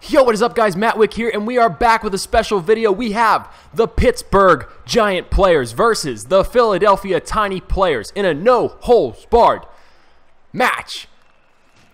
Yo, what is up guys, MattWic here, and we are back with a special video. We have the Pittsburgh Giant players versus the Philadelphia Tiny players in a no-holds-barred match.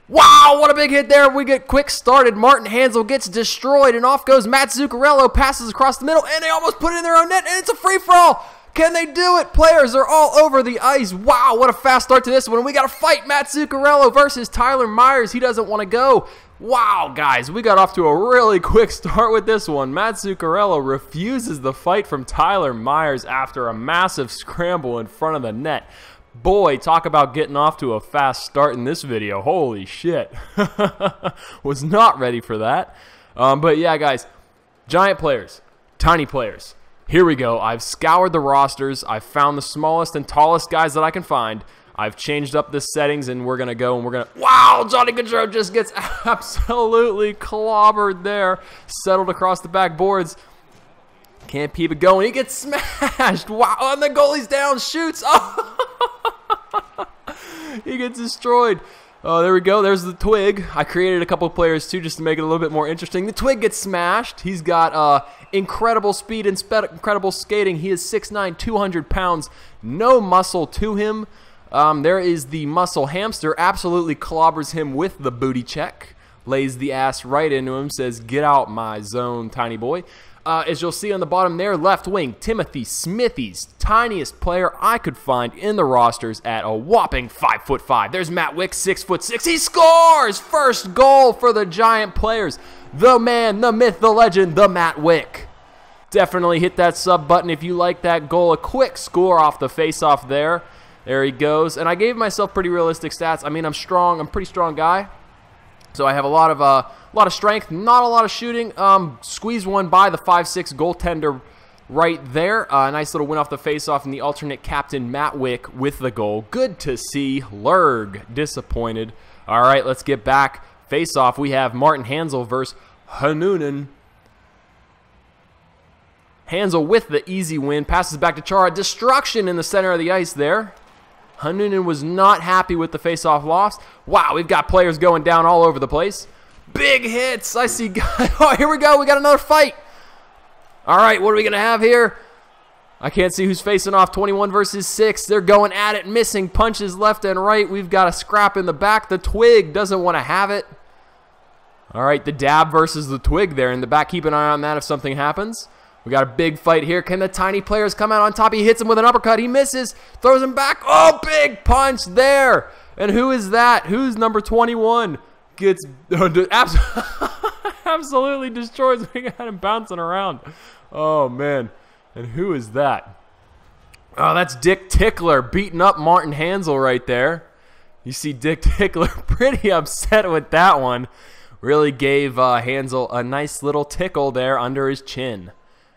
Wow, what a big hit there. We get quick started. Martin Hanzal gets destroyed, and off goes Matt Zuccarello, passes across the middle, and they almost put it in their own net, and it's a free-for-all. Can they do it? Players are all over the ice. Wow, what a fast start to this one. We got to fight Matt Zuccarello versus Tyler Myers. He doesn't want to go. Wow, guys, we got off to a really quick start with this one. Matt Zuccarello refuses the fight from Tyler Myers after a massive scramble in front of the net. Boy, talk about getting off to a fast start in this video. Holy shit. Was not ready for that. But yeah, guys, Giant players, Tiny players. Here we go. I've scoured the rosters. I've found the smallest and tallest guys that I can find. I've changed up the settings, and we're going to go, and we're going to... Wow! Johnny Gaudreau just gets absolutely clobbered there. Settled across the backboards. Can't keep it going. He gets smashed. Wow! And the goalie's down. Shoots. Oh! He gets destroyed. Oh, there we go. There's the Twig. I created a couple of players, too, just to make it a little bit more interesting. The Twig gets smashed. He's got incredible speed and incredible skating. He is 6'9", 200 pounds. No muscle to him. There is the Muscle Hamster. Absolutely clobbers him with the booty check. Lays the ass right into him. Says, "Get out my zone, tiny boy." As you'll see on the bottom there, left wing, Timothy Smithies, tiniest player I could find in the rosters at a whopping 5'5". There's MattWic, 6'6". He scores! First goal for the Giant players. The man, the myth, the legend, the MattWic. Definitely hit that sub button if you like that goal. A quick score off the face-off there. There he goes. And I gave myself pretty realistic stats. I mean, I'm strong. I'm a pretty strong guy. So I have a lot of strength, not a lot of shooting. Squeezed one by the 5'6" goaltender right there. Nice little win off the faceoff, and the alternate captain MattWic with the goal. Good to see. Lurg disappointed. All right, let's get back. Face-off, we have Martin Hanzal versus Hanunen. Hanzal with the easy win. Passes back to Chara. Destruction in the center of the ice there. Hanunen was not happy with the face-off loss. Wow, we've got players going down all over the place. Big hits. I see guys. Oh, here we go. We got another fight. All right, what are we going to have here? I can't see who's facing off. 21 versus 6. They're going at it, missing punches left and right. We've got a scrap in the back. The Twig doesn't want to have it. All right, the Dab versus the Twig there in the back. Keep an eye on that if something happens. We got a big fight here. Can the Tiny players come out on top? He hits him with an uppercut. He misses. Throws him back. Oh, big punch there. And who is that? Who's number 21? Gets absolutely destroys. We got him bouncing around. Oh, man. And who is that? Oh, that's Dick Tickler beating up Martin Hanzal right there. You see Dick Tickler pretty upset with that one. Really gave Hanzal a nice little tickle there under his chin.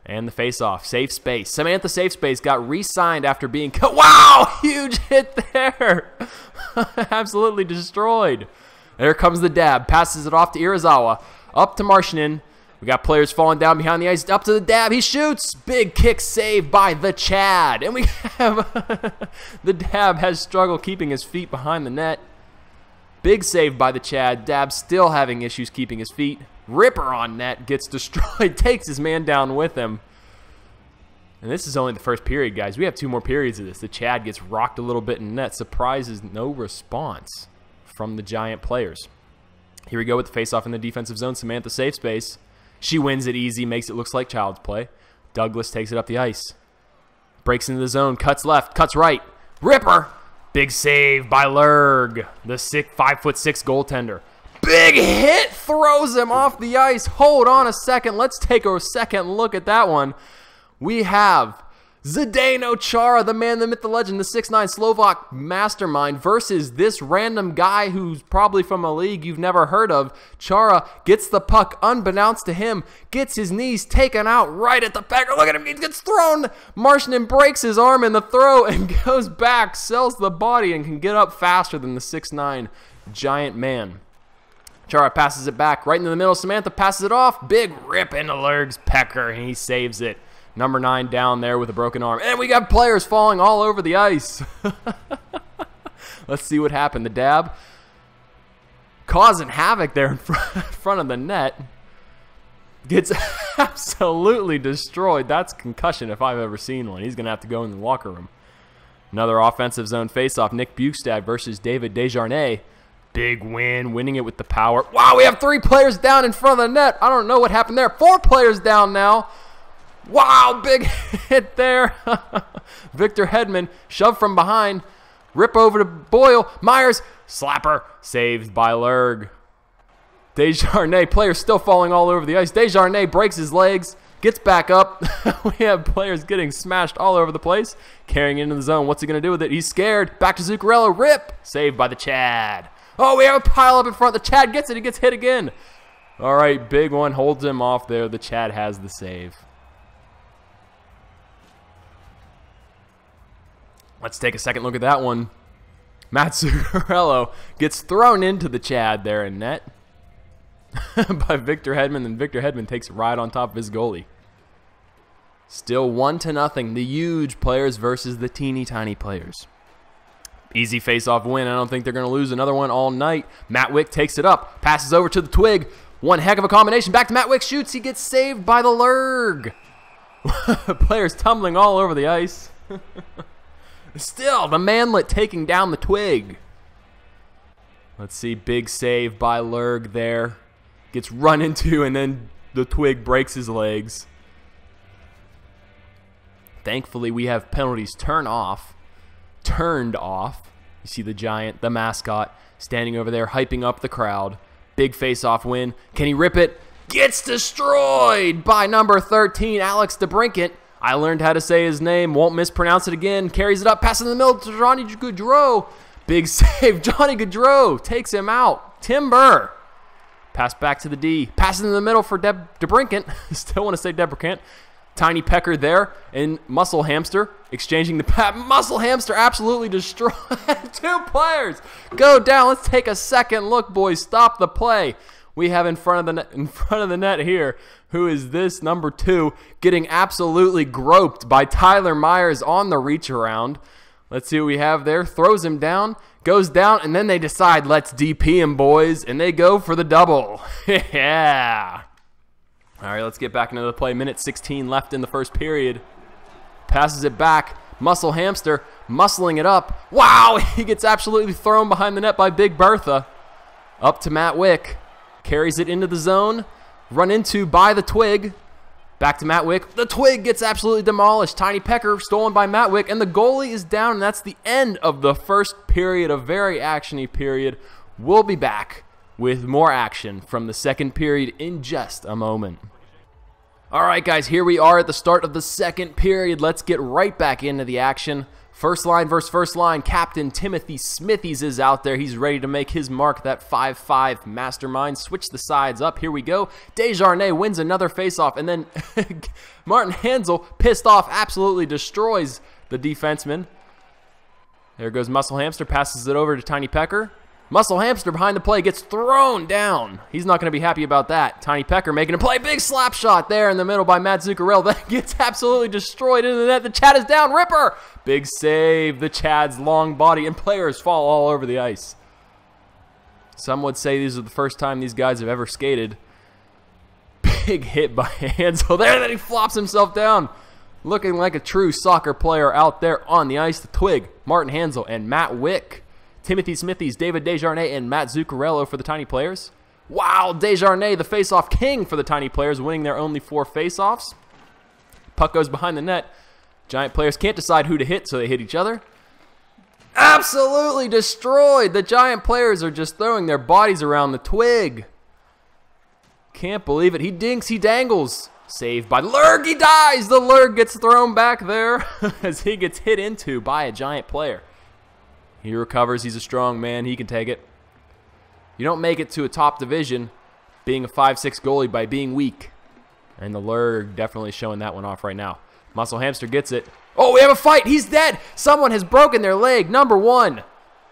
And the face-off. Safe space. Samantha Safe Space got re-signed after being cut. Wow! Huge hit there. Absolutely destroyed. There comes the Dab. Passes it off to Irizawa. Up to Marshinin. We got players falling down behind the ice. Up to the Dab. He shoots. Big kick save by the Chad. And we have... the Dab has struggled keeping his feet behind the net. Big save by the Chad. Dab still having issues keeping his feet. Ripper on net, gets destroyed, takes his man down with him. And this is only the first period, guys. We have 2 more periods of this. The Chad gets rocked a little bit in net. Surprises, no response from the Giant players. Here we go with the face-off in the defensive zone. Samantha Safe Space. She wins it easy, makes it look like child's play. Douglas takes it up the ice. Breaks into the zone, cuts left, cuts right. Ripper! Big save by Lurg, the 5'6" goaltender. Big hit, throws him off the ice. Hold on a second. Let's take a second look at that one. We have Zdeno Chara, the man, the myth, the legend, the 6'9" Slovak mastermind versus this random guy who's probably from a league you've never heard of. Chara gets the puck unbeknownst to him, gets his knees taken out right at the back. Look at him, he gets thrown. Marshinin breaks his arm in the throw and goes back, sells the body, and can get up faster than the 6'9" Giant man. Chara passes it back right into the middle. Samantha passes it off. Big rip into Lurg's pecker, and he saves it. Number 9 down there with a broken arm. And we got players falling all over the ice. Let's see what happened. The Dab causing havoc there in front of the net. Gets absolutely destroyed. That's concussion if I've ever seen one. He's going to have to go in the locker room. Another offensive zone faceoff. Nick Bukestad versus David Desjardins. Big win, winning it with the power. Wow, we have 3 players down in front of the net. I don't know what happened there. 4 players down now. Wow, big hit there. Victor Hedman shoved from behind. Rip over to Boyle. Myers, slapper, saved by Lurg. Desjardins, players still falling all over the ice. Desjardins breaks his legs, gets back up. We have players getting smashed all over the place. Carrying into the zone. What's he going to do with it? He's scared. Back to Zuccarello. Rip. Saved by the Chad. Oh, we have a pile up in front. The Chad gets it. He gets hit again. All right, big one. Holds him off there. The Chad has the save. Let's take a second look at that one. Matt Zuccarello gets thrown into the Chad there in net by Victor Hedman, and Victor Hedman takes it right on top of his goalie. Still 1-0. The huge players versus the teeny tiny players. Easy face-off win. I don't think they're going to lose another one all night. MattWic takes it up, passes over to the Twig. One heck of a combination. Back to MattWic, shoots. He gets saved by the Lurg. Players tumbling all over the ice. Still, the manlet taking down the Twig. Let's see, big save by Lurg there. Gets run into, and then the Twig breaks his legs. Thankfully, we have penalties turned off. You see the Giant, the mascot, standing over there, hyping up the crowd. Big face-off win. Can he rip it? Gets destroyed by number 13, Alex DeBrincat. I learned how to say his name. Won't mispronounce it again. Carries it up. Passes in the middle to Johnny Gaudreau. Big save. Johnny Gaudreau takes him out. Timber. Pass back to the D. Passes in the middle for DeBrincat. Still want to say DeBrincat. Tiny Pecker there. And Muscle Hamster exchanging the pass. Muscle Hamster absolutely destroyed. 2 players go down. Let's take a second look, boys. Stop the play. We have in front of the net here, who is this number 2, getting absolutely groped by Tyler Myers on the reach around. Let's see what we have there. Throws him down, goes down, and then they decide, let's DP him, boys, and they go for the double. Yeah. All right, let's get back into the play. Minute 16 left in the first period. Passes it back. Muscle Hamster muscling it up. Wow, he gets absolutely thrown behind the net by Big Bertha. Up to MattWic. Carries it into the zone. Run into by the Twig. Back to MattWic. The Twig gets absolutely demolished. Tiny Pecker stolen by MattWic. And the goalie is down. And that's the end of the first period. A very action-y period. We'll be back with more action from the second period in just a moment. All right, guys. Here we are at the start of the second period. Let's get right back into the action. First line versus first line. Captain Timothy Smithies is out there. He's ready to make his mark, that 5-5 mastermind. Switch the sides up. Here we go. Desjardins wins another faceoff, and then Martin Hansel, pissed off, absolutely destroys the defenseman. There goes Muscle Hamster, passes it over to Tiny Pecker. Muscle Hamster behind the play gets thrown down. He's not going to be happy about that. Tiny Pecker making a play. Big slap shot there in the middle by Matt Zuccarello. That gets absolutely destroyed into the net. The Chad is down. Ripper. Big save. The Chad's long body, and players fall all over the ice. Some would say these are the first time these guys have ever skated. Big hit by Hansel there. Then he flops himself down. Looking like a true soccer player out there on the ice. The Twig, Martin Hansel, and MattWic. Timothy Smithies, David Desjardins, and Matt Zuccarello for the tiny players. Wow, Desjardins, the face-off king for the tiny players, winning their only 4 face-offs. Puck goes behind the net. Giant players can't decide who to hit, so they hit each other. Absolutely destroyed. The Giant players are just throwing their bodies around the Twig. Can't believe it. He dinks, he dangles. Saved by Lurg. He dies. The Lurg gets thrown back there as he gets hit into by a Giant player. He recovers. He's a strong man. He can take it. You don't make it to a top division being a 5'6" goalie by being weak. And the Lurg definitely showing that one off right now. Muscle Hamster gets it. Oh, we have a fight. He's dead. Someone has broken their leg. Number 1.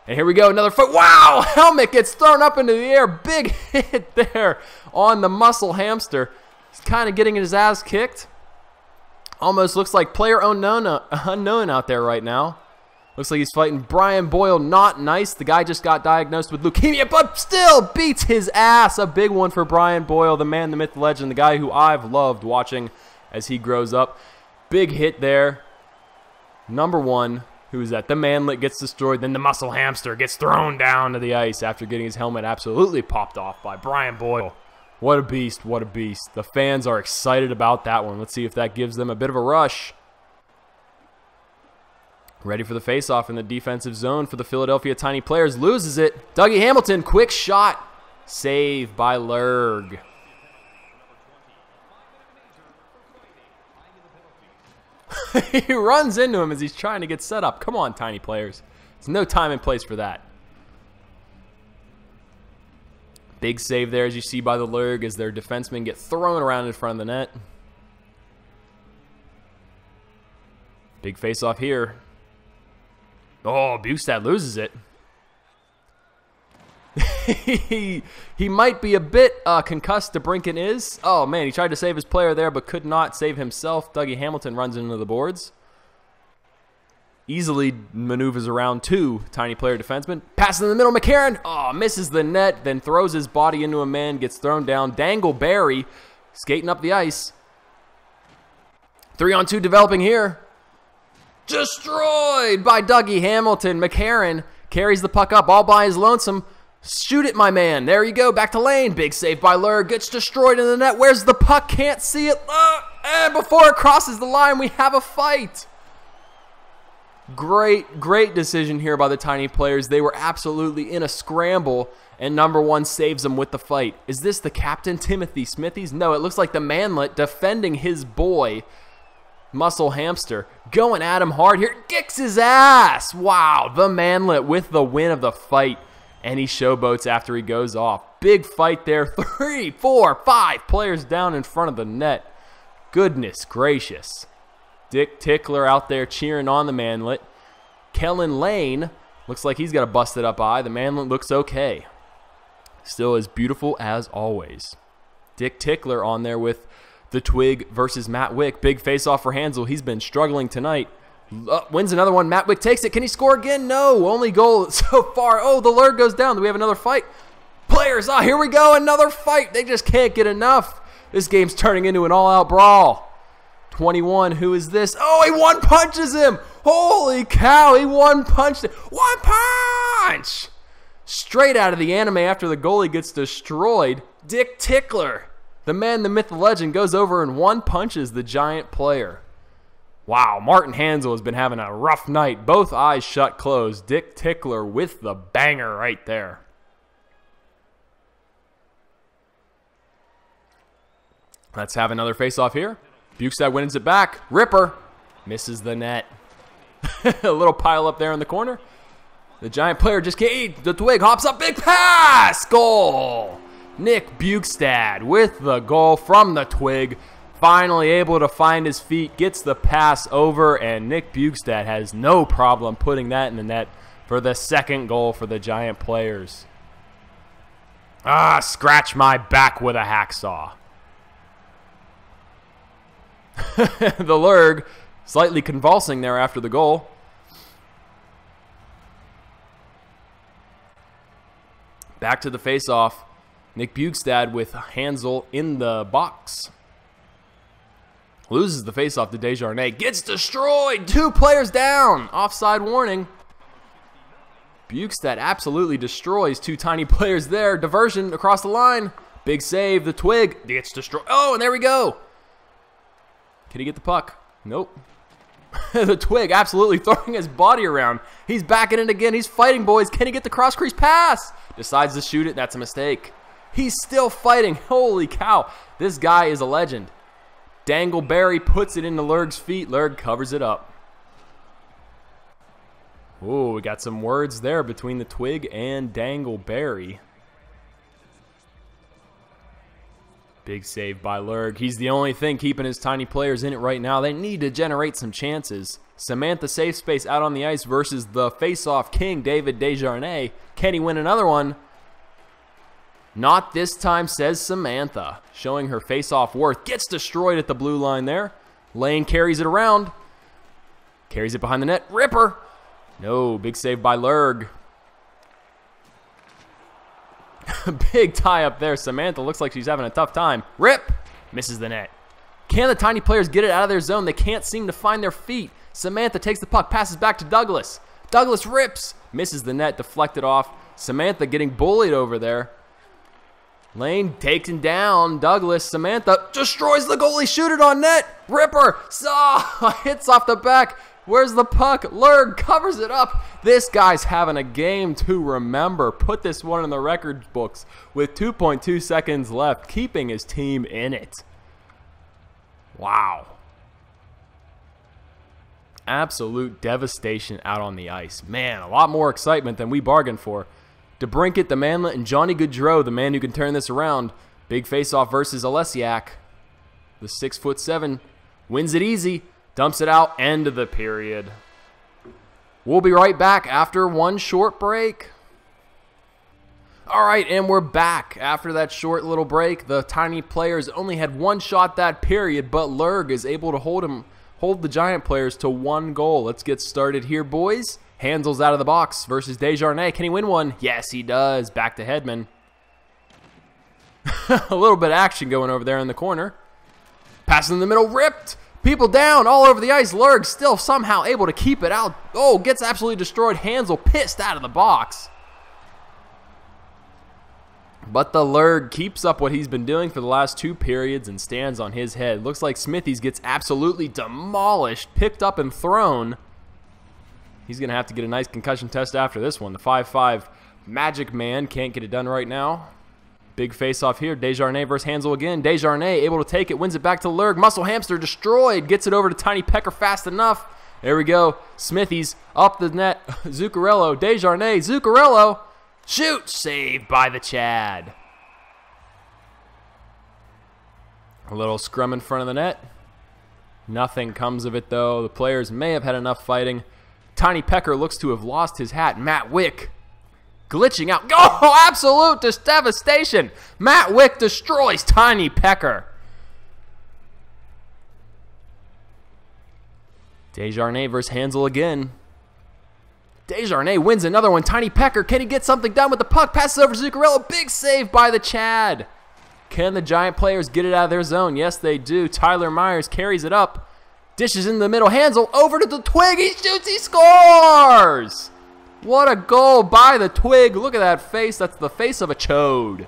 And here we go. Another fight. Wow. Helmet gets thrown up into the air. Big hit there on the Muscle Hamster. He's kind of getting his ass kicked. Almost looks like player unknown out there right now. Looks like he's fighting Brian Boyle. Not nice. The guy just got diagnosed with leukemia, but still beats his ass. A big one for Brian Boyle, the man, the myth, the legend, the guy who I've loved watching as he grows up. Big hit there. Number 1. Who is that? The manlet gets destroyed. Then the muscle hamster gets thrown down to the ice after getting his helmet absolutely popped off by Brian Boyle. What a beast. What a beast. The fans are excited about that one. Let's see if that gives them a bit of a rush. Ready for the faceoff in the defensive zone for the Philadelphia Tiny Players. Loses it. Dougie Hamilton, quick shot. Save by Lurg. He runs into him as he's trying to get set up. Come on, Tiny Players. There's no time and place for that. Big save there, as you see by the Lurg, as their defensemen get thrown around in front of the net. Big face-off here. Oh, Bukestad loses it. he might be a bit concussed, DeBrincat is. Oh, man, he tried to save his player there, but could not save himself. Dougie Hamilton runs into the boards. Easily maneuvers around 2 Tiny Player defensemen. Pass in the middle, McCarron. Oh, misses the net, then throws his body into a man, gets thrown down. Dangleberry skating up the ice. 3-on-2 developing here. Destroyed by Dougie Hamilton. McCarron carries the puck up all by his lonesome. Shoot it, my man. There you go. Back to lane. Big save by Lurg. Gets destroyed in the net. Where's the puck? Can't see it. And before it crosses the line, we have a fight. Great decision here by the Tiny Players. They were absolutely in a scramble, and number 1 saves them with the fight. Is this the captain, Timothy Smithies? No, it looks like the manlet defending his boy, Muscle Hamster, going at him hard here. Kicks his ass. Wow, the manlet with the win of the fight. And he showboats after he goes off. Big fight there. 3, 4, 5 players down in front of the net. Goodness gracious. Dick Tickler out there cheering on the manlet. Kellen Lane looks like he's got a busted up eye. The manlet looks okay. Still as beautiful as always. Dick Tickler on there with the Twig versus MattWic. Big face-off for Hansel. He's been struggling tonight. Wins another one. MattWic takes it. Can he score again? No. Only goal so far. Oh, the Lurg goes down. Do we have another fight? Players, here we go. Another fight. They just can't get enough. This game's turning into an all-out brawl. 21. Who is this? Oh, he one-punches him. Holy cow. He one-punched him. One punch. Straight out of the anime after the goalie gets destroyed. Dick Tickler, the man, the myth, the legend, goes over and one-punches the giant player. Wow, Martin Hansel has been having a rough night. Both eyes shut closed. Dick Tickler with the banger right there. Let's have another face-off here. Bukestad wins it back. Ripper misses the net. A little pile up there in the corner. The giant player just can't eat. The Twig hops up. Big pass. Goal. Nick Bukestad with the goal from the Twig. Finally able to find his feet, gets the pass over, and Nick Bukestad has no problem putting that in the net for the second goal for the Giant Players. Scratch my back with a hacksaw. The Lurg slightly convulsing there after the goal. Back to the face-off. Nick Bukestad with Hansel in the box. Loses the face-off to Desjardins. Gets destroyed. 2 players down. Offside warning. Bukestad absolutely destroys 2 Tiny Players there. Diversion across the line. Big save. The Twig gets destroyed. Oh, and there we go. Can he get the puck? Nope. The Twig absolutely throwing his body around. He's backing it again. He's fighting, boys. Can he get the cross-crease pass? Decides to shoot it. That's a mistake. He's still fighting. Holy cow. This guy is a legend. Dangleberry puts it into Lurg's feet. Lurg covers it up. Ooh, we got some words there between the Twig and Dangleberry. Big save by Lurg. He's the only thing keeping his Tiny Players in it right now. They need to generate some chances. Samantha safe space out on the ice versus the face-off king, David Desjardins. Can he win another one? Not this time, says Samantha. Showing her face-off worth. Gets destroyed at the blue line there. Lane carries it around. Carries it behind the net. Ripper. No, big save by Lurg. Big tie up there. Samantha looks like she's having a tough time. Rip! Misses the net. Can the tiny players get it out of their zone? They can't seem to find their feet. Samantha takes the puck, passes back to Douglas. Douglas rips. Misses the net, deflected off. Samantha getting bullied over there. Lane taken down. Douglas, Samantha destroys the goalie. Shoot it on net. Ripper. Hits off the back. Where's the puck? Lurg covers it up. This guy's having a game to remember. Put this one in the record books with 2.2 seconds left, keeping his team in it. Wow. Absolute devastation out on the ice. Man, a lot more excitement than we bargained for. DeBrincat, the manlet, and Johnny Gaudreau, the man who can turn this around. Big face-off versus Olesiak. The 6'7", wins it easy. Dumps it out, end of the period. We'll be right back after one short break. All right, and we're back after that short little break. The tiny players only had one shot that period, but Lurg is able to hold the giant players to one goal. Let's get started here, boys. Hansel's out of the box versus Desjardins. Can he win one? Yes, he does. Back to Hedman. A little bit of action going over there in the corner. Pass in the middle, ripped. People down all over the ice. Lurg still somehow able to keep it out. Oh, gets absolutely destroyed. Hansel pissed out of the box. But the Lurg keeps up what he's been doing for the last two periods and stands on his head. Looks like Smithies gets absolutely demolished, picked up and thrown. He's going to have to get a nice concussion test after this one. The 5'5" Magic Man can't get it done right now. Big face-off here. Desjardins versus Hansel again. Desjardins able to take it, wins it back to Lurg. Muscle Hamster destroyed. Gets it over to Tiny Pecker fast enough. There we go. Smithies up the net. Zuccarello. Desjardins. Zuccarello. Shoot. Saved by the Chad. A little scrum in front of the net. Nothing comes of it, though. The players may have had enough fighting. Tiny Pecker looks to have lost his hat. MattWic glitching out. Oh, absolute devastation. MattWic destroys Tiny Pecker. Desjardins versus Hansel again. Desjardins wins another one. Tiny Pecker, can he get something done with the puck? Passes over Zuccarello. Big save by the Chad. Can the giant players get it out of their zone? Yes, they do. Tyler Myers carries it up. Dishes in the middle. Hansel over to the Twig. He shoots. He scores. What a goal by the Twig. Look at that face. That's the face of a chode.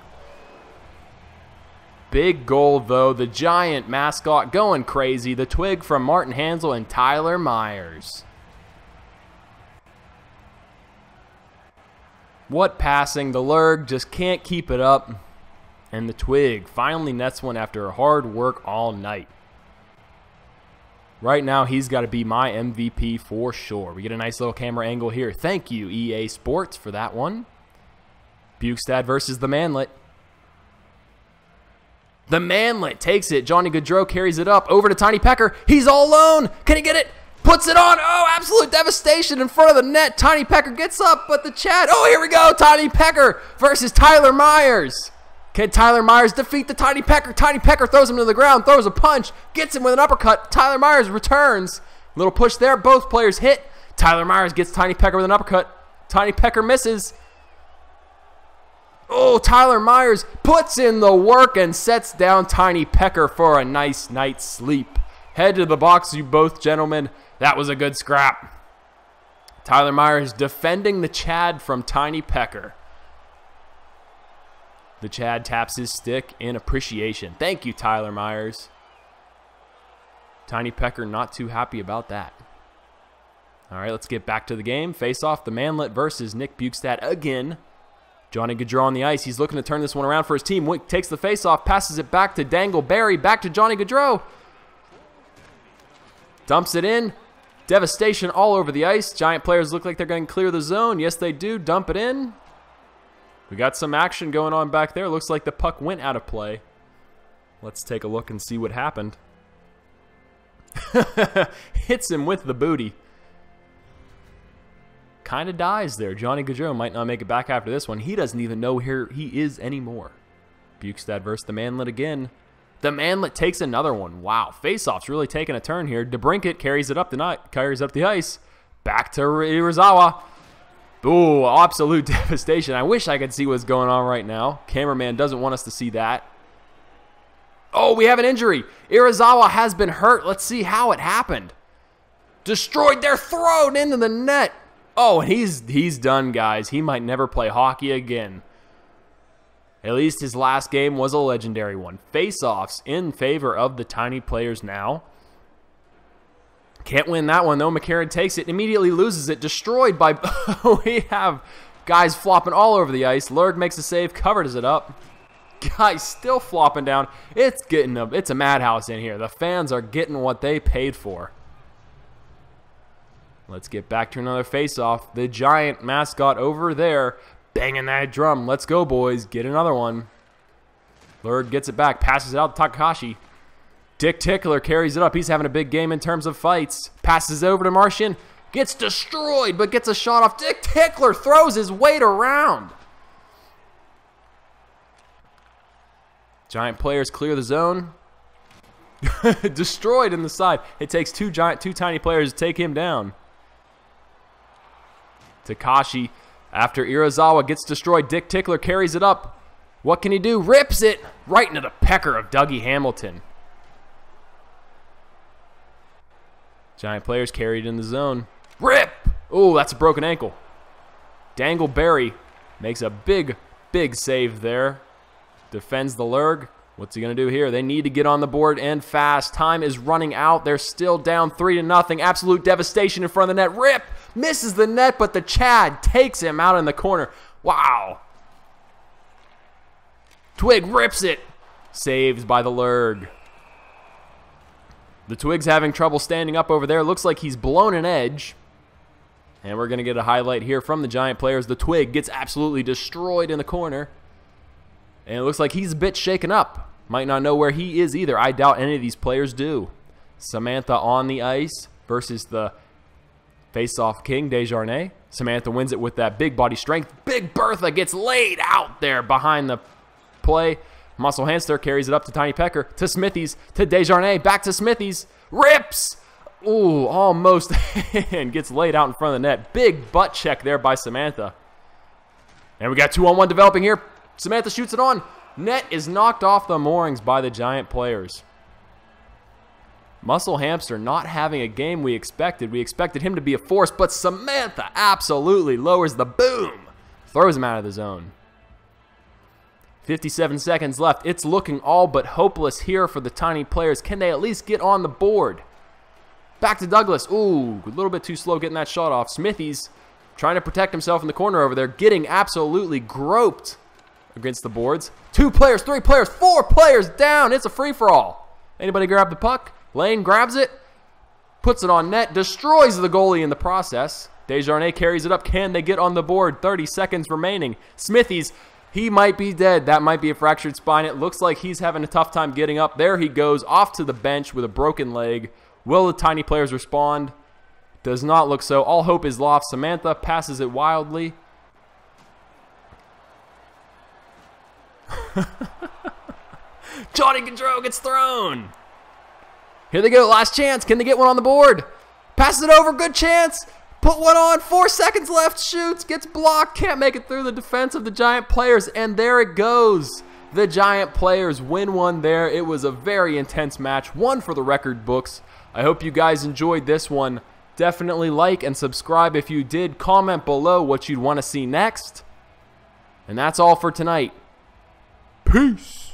Big goal, though. The giant mascot going crazy. The Twig from Martin Hansel and Tyler Myers. What passing. The Lurg just can't keep it up. And the Twig finally nets one after hard work all night. Right now, he's got to be my MVP for sure. We get a nice little camera angle here. Thank you, EA Sports, for that one. Bukestad versus the Manlet. The Manlet takes it. Johnny Gaudreau carries it up over to Tiny Pecker. He's all alone. Can he get it? Puts it on. Oh, absolute devastation in front of the net. Tiny Pecker gets up, but the Chad. Oh, here we go. Tiny Pecker versus Tyler Myers. Can Tyler Myers defeat the Tiny Pecker? Tiny Pecker throws him to the ground, throws a punch, gets him with an uppercut. Tyler Myers returns. Little push there. Both players hit. Tyler Myers gets Tiny Pecker with an uppercut. Tiny Pecker misses. Oh, Tyler Myers puts in the work and sets down Tiny Pecker for a nice night's sleep. Head to the box, you both gentlemen. That was a good scrap. Tyler Myers defending the Chad from Tiny Pecker. The Chad taps his stick in appreciation. Thank you, Tyler Myers. Tiny Pecker not too happy about that. All right, let's get back to the game. Face off, the Manlet versus Nick Bukestad again. Johnny Gaudreau on the ice. He's looking to turn this one around for his team. Wick takes the face off, passes it back to Dangleberry, back to Johnny Gaudreau. Dumps it in. Devastation all over the ice. Giant players look like they're going to clear the zone. Yes, they do. Dump it in. We got some action going on back there. Looks like the puck went out of play. Let's take a look and see what happened. Hits him with the booty. Kind of dies there. Johnny Gaudreau might not make it back after this one. He doesn't even know where he is anymore. Bukestad versus the Manlet again. The Manlet takes another one. Wow, face-off's really taking a turn here. DeBrincat carries it up the ice. Back to Irizawa. Ooh, absolute devastation. I wish I could see what's going on right now. Cameraman doesn't want us to see that. Oh, we have an injury. Irizawa has been hurt. Let's see how it happened. Destroyed. They're thrown into the net. Oh, and he's done, guys. He might never play hockey again. At least his last game was a legendary one. Face-offs in favor of the Tiny Players now. Can't win that one, though. McCarron takes it, immediately loses it. Destroyed by... we have guys flopping all over the ice. Lurg makes a save, covers it up. Guys still flopping down. It's a madhouse in here. The fans are getting what they paid for. Let's get back to another face-off. The Giant mascot over there banging that drum. Let's go, boys. Get another one. Lurg gets it back. Passes it out to Takahashi. Dick Tickler carries it up. He's having a big game in terms of fights. Passes it over to Martian. Gets destroyed, but gets a shot off. Dick Tickler throws his weight around. Giant Players clear the zone. Destroyed in the side. It takes two Tiny Players to take him down. Takashi, after Irizawa gets destroyed, Dick Tickler carries it up. What can he do? Rips it right into the pecker of Dougie Hamilton. Giant Players carried in the zone. Rip! Oh, that's a broken ankle. Dangleberry makes a big save there. Defends the Lurg. What's he going to do here? They need to get on the board and fast. Time is running out. They're still down 3-0. Absolute devastation in front of the net. Rip! Misses the net, but the Chad takes him out in the corner. Wow. Twig rips it. Saved by the Lurg. The Twig's having trouble standing up over there. Looks like he's blown an edge. And we're going to get a highlight here from the Giant Players. The Twig gets absolutely destroyed in the corner. And it looks like he's a bit shaken up. Might not know where he is either. I doubt any of these players do. Samantha on the ice versus the face-off king, Desjardins. Samantha wins it with that big body strength. Big Bertha gets laid out there behind the play. Muscle Hamster carries it up to Tiny Pecker, to Smithies, to Desjardins, back to Smithies. Rips! Ooh, almost. And gets laid out in front of the net. Big butt check there by Samantha. And we got 2-on-1 developing here. Samantha shoots it on. Net is knocked off the moorings by the Giant Players. Muscle Hamster not having a game we expected. We expected him to be a force, but Samantha absolutely lowers the boom. Throws him out of the zone. 57 seconds left. It's looking all but hopeless here for the Tiny Players. Can they at least get on the board? Back to Douglas. Ooh, a little bit too slow getting that shot off. Smithies trying to protect himself in the corner over there. Getting absolutely groped against the boards. 2 players, 3 players, 4 players down. It's a free-for-all. Anybody grab the puck? Lane grabs it. Puts it on net. Destroys the goalie in the process. Desjardins carries it up. Can they get on the board? 30 seconds remaining. Smithies. He might be dead. That might be a fractured spine. It looks like he's having a tough time getting up. There he goes off to the bench with a broken leg. Will the Tiny Players respond? Does not look so. All hope is lost. Samantha passes it wildly. Johnny Gaudreau gets thrown. Here they go. Last chance. Can they get one on the board? Passes it over. Good chance. Put one on. 4 seconds left. Shoots. Gets blocked. Can't make it through the defense of the Giant Players. And there it goes. The Giant Players win one there. It was a very intense match. One for the record books. I hope you guys enjoyed this one. Definitely like and subscribe if you did. Comment below what you'd want to see next. And that's all for tonight. Peace.